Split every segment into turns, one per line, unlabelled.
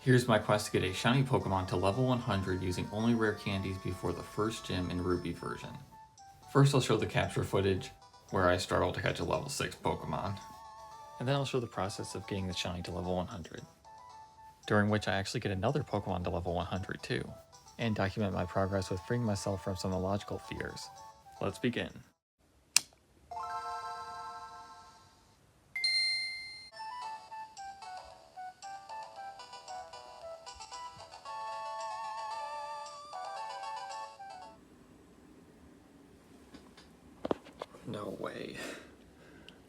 Here's my quest to get a shiny Pokemon to level 100 using only rare candies before the first gym in Ruby version. First I'll show the capture footage, where I struggle to catch a level 6 Pokemon. And then I'll show the process of getting the shiny to level 100, during which I actually get another Pokemon to level 100 too, and document my progress with freeing myself from some illogical fears. Let's begin. No way.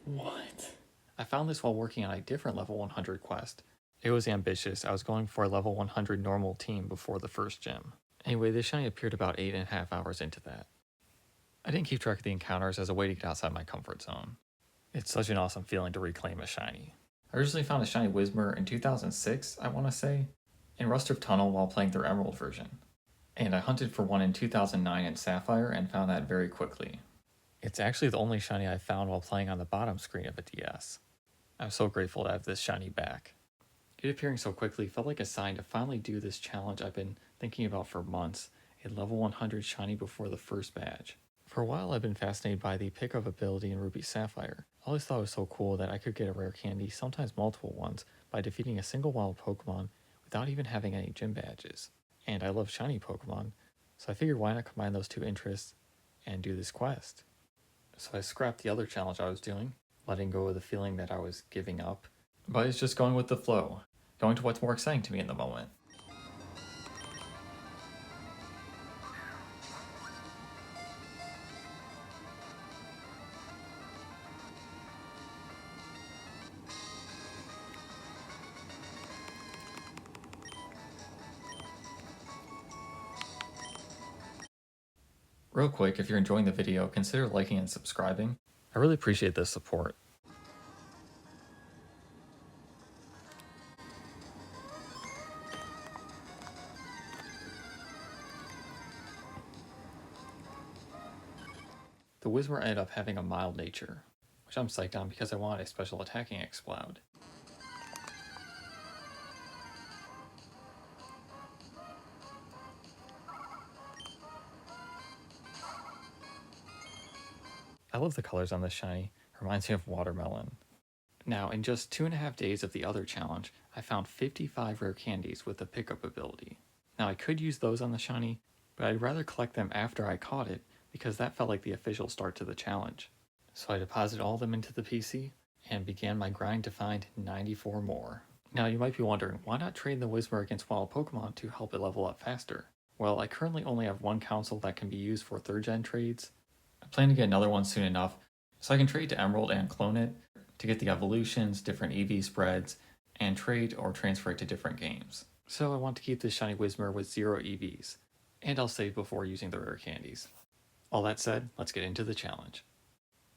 What? I found this while working on a different level 100 quest. It was ambitious. I was going for a level 100 normal team before the first gym. Anyway, this shiny appeared about 8.5 hours into that. I didn't keep track of the encounters as a way to get outside my comfort zone. It's such an awesome feeling to reclaim a shiny. I originally found a shiny Whismur in 2006, I want to say, in Rusturf Tunnel while playing through Emerald version. And I hunted for one in 2009 in Sapphire and found that very quickly. It's actually the only shiny I found while playing on the bottom screen of a DS. I'm so grateful to have this shiny back. It appearing so quickly felt like a sign to finally do this challenge I've been thinking about for months, a level 100 shiny before the first badge. For a while I've been fascinated by the pickup ability in Ruby Sapphire. I always thought it was so cool that I could get a rare candy, sometimes multiple ones, by defeating a single wild Pokemon without even having any gym badges. And I love shiny Pokemon, so I figured why not combine those two interests and do this quest. So I scrapped the other challenge I was doing, letting go of the feeling that I was giving up, but it's just going with the flow, going to what's more exciting to me in the moment. Real quick, if you're enjoying the video, consider liking and subscribing. I really appreciate this support. The Whismur ended up having a mild nature, which I'm psyched on because I wanted a special attacking Exploud. I love the colors on this shiny, reminds me of watermelon. Now, in just 2.5 days of the other challenge, I found 55 rare candies with the pickup ability. Now I could use those on the shiny, but I'd rather collect them after I caught it because that felt like the official start to the challenge. So I deposited all of them into the PC and began my grind to find 94 more. Now you might be wondering, why not trade the Whismur against wild Pokemon to help it level up faster? Well, I currently only have one council that can be used for 3rd gen trades. I plan to get another one soon enough, so I can trade to Emerald and clone it to get the evolutions, different EV spreads, and trade or transfer it to different games. So I want to keep this shiny Whismur with 0 EVs, and I'll save before using the rare candies. All that said, let's get into the challenge.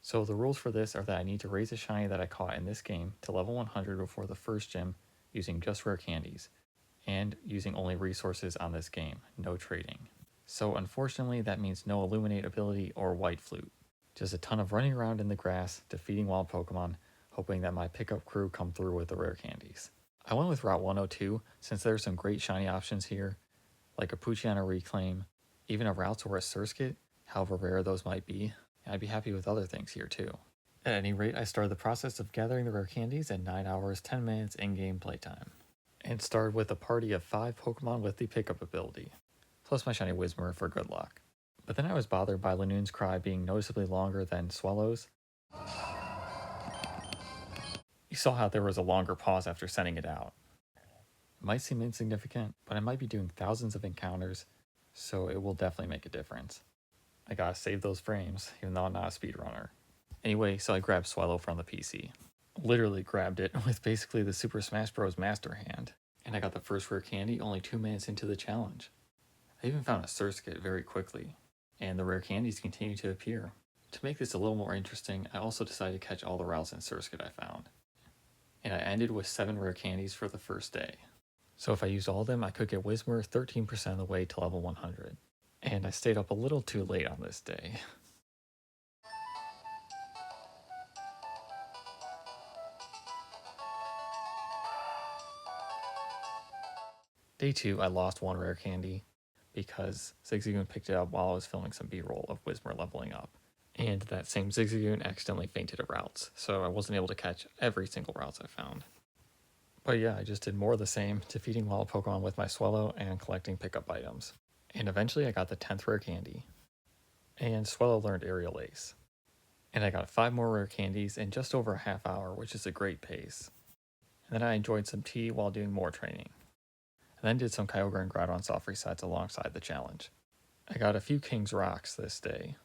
So the rules for this are that I need to raise a shiny that I caught in this game to level 100 before the first gym using just rare candies, and using only resources on this game, no trading. So unfortunately that means no Illuminate ability or White Flute. Just a ton of running around in the grass, defeating wild Pokemon, hoping that my pickup crew come through with the rare candies. I went with Route 102 since there are some great shiny options here, like a Poochyena Reclaim, even a Ralts or a Surskit, however rare those might be. I'd be happy with other things here too. At any rate, I started the process of gathering the rare candies at 9 hours 10 minutes in-game playtime, and started with a party of 5 Pokemon with the pickup ability, plus my shiny Whismur for good luck. But then I was bothered by Lanoon's cry being noticeably longer than Swellow's. You saw how there was a longer pause after sending it out. It might seem insignificant, but I might be doing thousands of encounters, so it will definitely make a difference. I gotta save those frames, even though I'm not a speedrunner. Anyway, so I grabbed Swellow from the PC. Literally grabbed it with basically the Super Smash Bros. Master Hand, and I got the first rare candy only 2 minutes into the challenge. I even found a surskit very quickly, and the rare candies continue to appear. To make this a little more interesting, I also decided to catch all the ralts and surskit I found. And I ended with 7 rare candies for the first day. So if I used all of them, I could get Whismur 13% of the way to level 100. And I stayed up a little too late on this day. Day 2, I lost one rare candy because Zigzagoon picked it up while I was filming some B-roll of Whismur leveling up. And that same Zigzagoon accidentally fainted a ralts, so I wasn't able to catch every single ralts I found. But yeah, I just did more of the same, defeating wild Pokemon with my Swellow and collecting pickup items. And eventually I got the 10th rare candy. And Swellow learned Aerial Ace. And I got 5 more rare candies in just over a half hour, which is a great pace. And then I enjoyed some tea while doing more training. And then did some Kyogre and Groudon soft resets alongside the challenge. I got a few King's Rocks this day,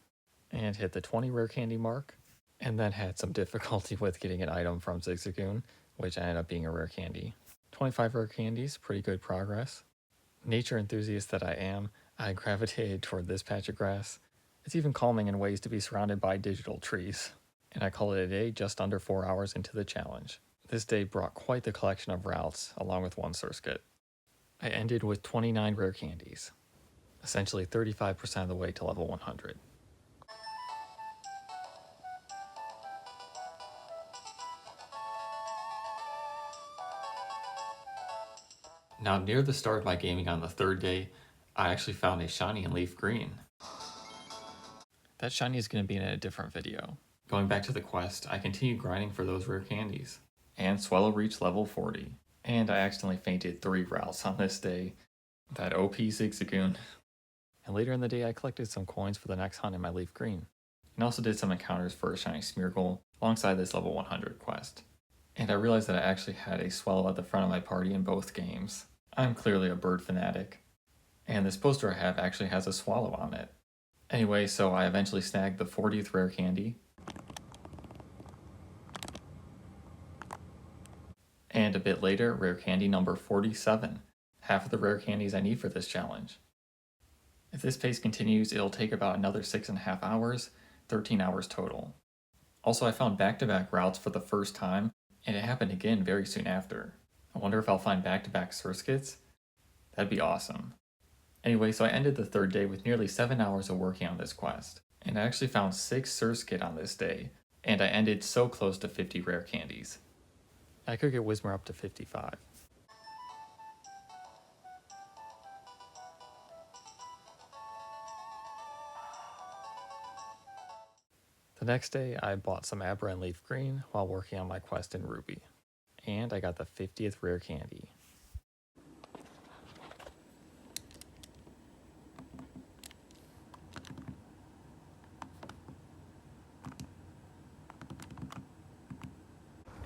and hit the 20 rare candy mark, and then had some difficulty with getting an item from Zigzagoon, which ended up being a rare candy. 25 rare candies, pretty good progress. Nature enthusiast that I am, I gravitated toward this patch of grass. It's even calming in ways to be surrounded by digital trees. And I call it a day just under 4 hours into the challenge. This day brought quite the collection of ralts, along with one surskit. I ended with 29 rare candies, essentially 35% of the way to level 100. Now, near the start of my gaming on the 3rd day, I actually found a shiny in Leaf Green. That shiny is going to be in a different video. Going back to the quest, I continued grinding for those rare candies, and Swellow reached level 40. And I accidentally fainted 3 ralts on this day. That OP Zigzagoon. And later in the day I collected some coins for the next hunt in my Leaf Green. And also did some encounters for a shiny Smeargle alongside this level 100 quest. And I realized that I actually had a Swellow at the front of my party in both games. I'm clearly a bird fanatic. And this poster I have actually has a swallow on it. Anyway, so I eventually snagged the 40th rare candy. And a bit later, rare candy number 47. Half of the rare candies I need for this challenge. If this pace continues, it'll take about another 6.5 hours, 13 hours total. Also, I found back-to-back ralts for the first time, and it happened again very soon after. I wonder if I'll find back-to-back surskits? That'd be awesome. Anyway, so I ended the 3rd day with nearly 7 hours of working on this quest, and I actually found 6 surskit on this day, and I ended so close to 50 rare candies. I could get Whismur up to 55. The next day, I bought some Abra and Leaf Green while working on my quest in Ruby, and I got the 50th rare candy.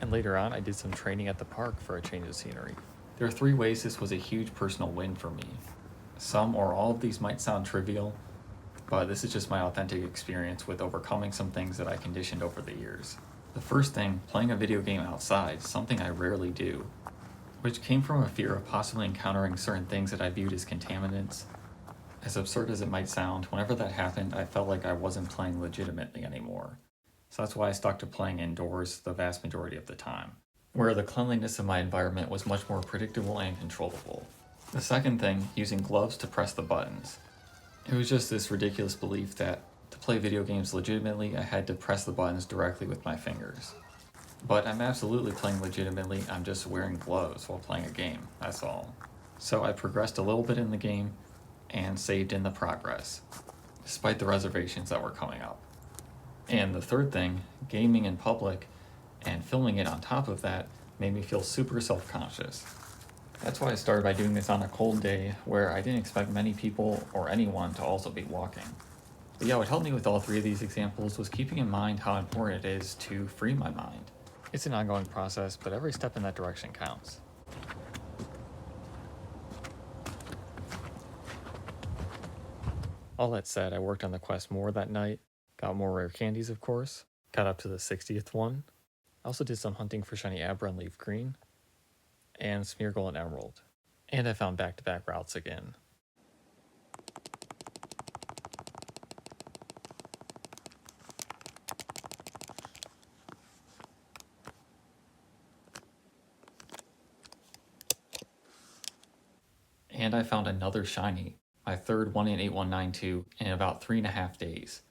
And later on, I did some training at the park for a change of scenery. There are 3 ways this was a huge personal win for me. Some or all of these might sound trivial, but this is just my authentic experience with overcoming some things that I conditioned over the years. The first thing, playing a video game outside, something I rarely do, which came from a fear of possibly encountering certain things that I viewed as contaminants. As absurd as it might sound, whenever that happened, I felt like I wasn't playing legitimately anymore. So that's why I stuck to playing indoors the vast majority of the time, where the cleanliness of my environment was much more predictable and controllable. The second thing, using gloves to press the buttons. It was just this ridiculous belief that to play video games legitimately, I had to press the buttons directly with my fingers. But I'm absolutely playing legitimately, I'm just wearing gloves while playing a game, that's all. So I progressed a little bit in the game and saved in the progress, despite the reservations that were coming up. And the third thing, gaming in public and filming it on top of that made me feel super self-conscious. That's why I started by doing this on a cold day where I didn't expect many people or anyone to also be walking. But yeah, what helped me with all 3 of these examples was keeping in mind how important it is to free my mind. It's an ongoing process, but every step in that direction counts. All that said, I worked on the quest more that night, got more rare candies of course, got up to the 60th one. I also did some hunting for shiny Abra and Leaf Green, and Smeargle and Emerald. And I found back-to-back ralts again. And I found another shiny, my 3rd 1 in 8192 in about 3.5 days.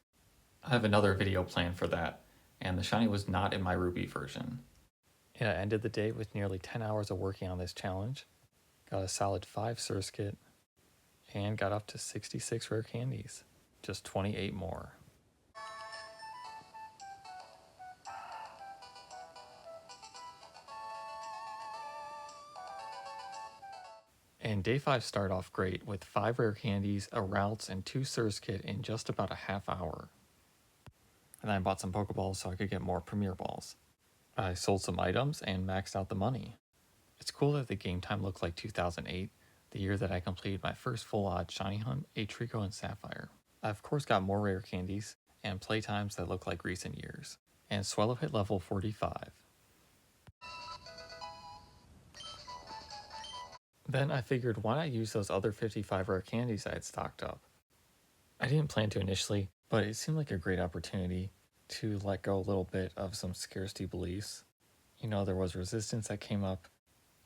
I have another video planned for that, and the shiny was not in my Ruby version. And I ended the day with nearly 10 hours of working on this challenge. got a solid 5 surskit, and got up to 66 rare candies. Just 28 more. And day 5 started off great with 5 rare candies, a ralts, and 2 surskit in just about a half hour. And then I bought some Pokeballs so I could get more Premier Balls. I sold some items and maxed out the money. It's cool that the game time looked like 2008, the year that I completed my first full odd shiny hunt, a Trico and Sapphire. I of course got more rare candies and playtimes that look like recent years. And Swellow hit level 45. Then I figured why not use those other 55 rare candies I had stocked up. I didn't plan to initially, but it seemed like a great opportunity to let go a little bit of some scarcity beliefs. You know, there was resistance that came up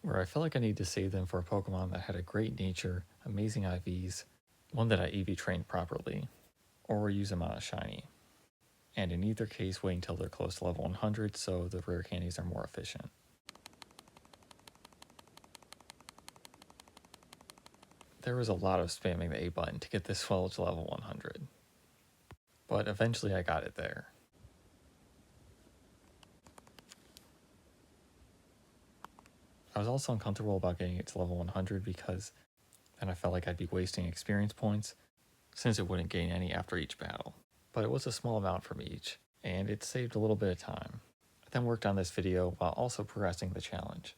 where I felt like I needed to save them for a Pokemon that had a great nature, amazing IVs, one that I EV trained properly, or use them on a shiny. And in either case, wait until they're close to level 100 so the rare candies are more efficient. There was a lot of spamming the A button to get this Swellow to level 100. But eventually I got it there. I was also uncomfortable about getting it to level 100 because then I felt like I'd be wasting experience points since it wouldn't gain any after each battle. But it was a small amount from each, and it saved a little bit of time. I then worked on this video while also progressing the challenge.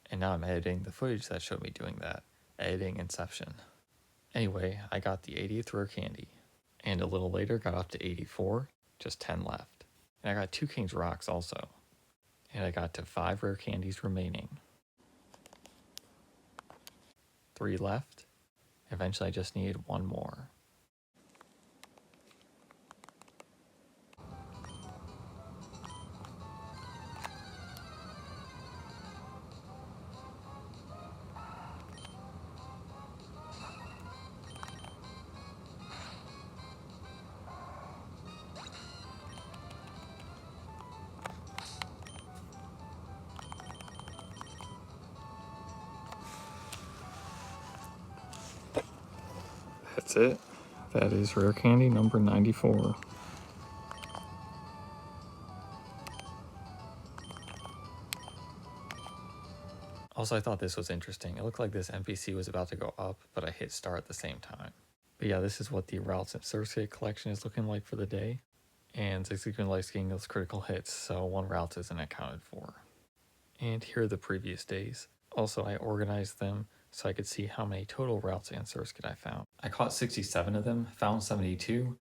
And now I'm editing the footage that showed me doing that. Editing Inception. Anyway, I got the 80th rare candy, and a little later got up to 84, just 10 left. And I got 2 King's Rocks also. And I got to 5 rare candies remaining. 3 left. Eventually I just needed 1 more. That's it. That is rare candy number 94. Also, I thought this was interesting. It looked like this NPC was about to go up, but I hit start at the same time. But yeah, this is what the Ralts and surskit collection is looking like for the day. And subsequent life getting those critical hits, so 1 Ralts isn't accounted for. And here are the previous days. Also, I organized them so I could see how many total Ralts and surskit I found. I caught 67 of them, found 72,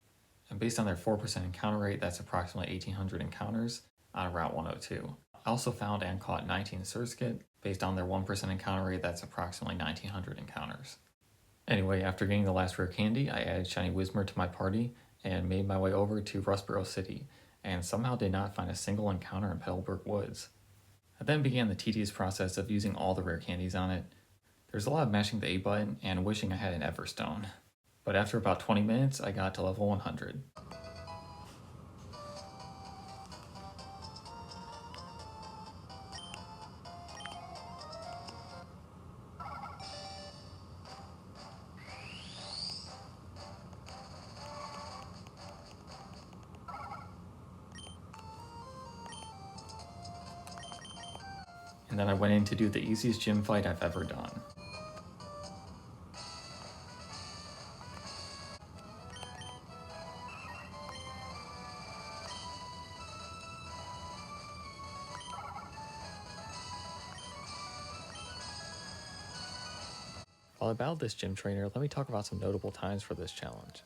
and based on their 4% encounter rate, that's approximately 1,800 encounters on Route 102. I also found and caught 19 surskit. Based on their 1% encounter rate, that's approximately 1,900 encounters. Anyway, after getting the last rare candy, I added shiny Whismur to my party and made my way over to Rustboro City, and somehow did not find a single encounter in Petalburg Woods. I then began the tedious process of using all the rare candies on it. There's a lot of mashing the A button and wishing I had an Everstone. But after about 20 minutes, I got to level 100. And then I went in to do the easiest gym fight I've ever done. While I battled this gym trainer, let me talk about some notable times for this challenge,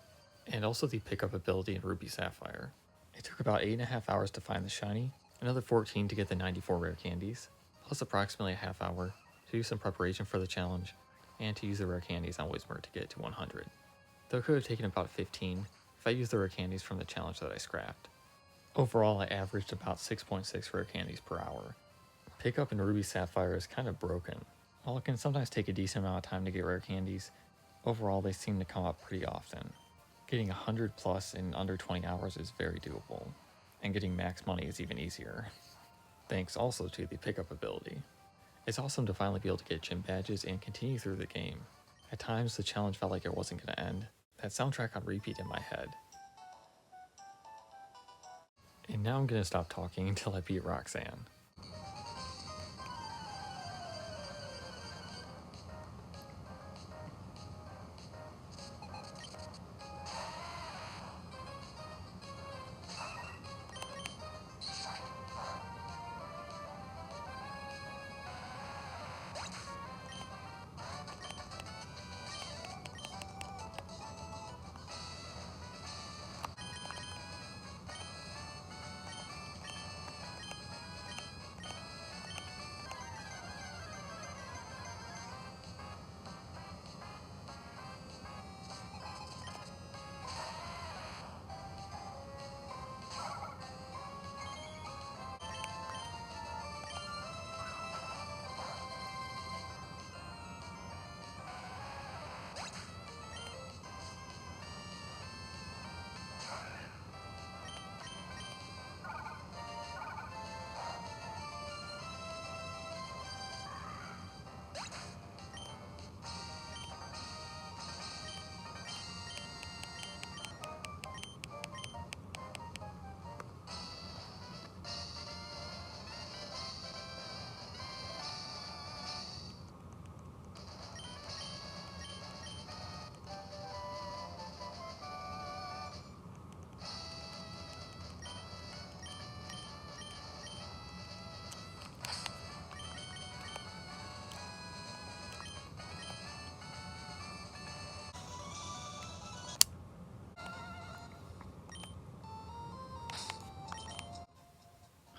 and also the pickup ability in Ruby Sapphire. It took about 8.5 hours to find the shiny, another 14 to get the 94 rare candies, plus approximately a half hour to do some preparation for the challenge, and to use the rare candies on Whismur to get to 100. Though it could have taken about 15 if I used the rare candies from the challenge that I scrapped. Overall, I averaged about 6.6 rare candies per hour. Pickup in Ruby Sapphire is kind of broken. While it can sometimes take a decent amount of time to get rare candies, overall they seem to come up pretty often. Getting 100 plus in under 20 hours is very doable, and getting max money is even easier. Thanks also to the pickup ability. It's awesome to finally be able to get gym badges and continue through the game. At times, the challenge felt like it wasn't going to end. That soundtrack on repeat in my head. And now I'm going to stop talking until I beat Roxanne.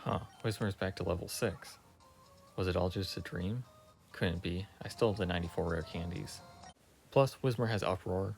Huh, Whismur's back to level 6. Was it all just a dream? Couldn't be, I still have the 94 rare candies. Plus, Whismur has Uproar,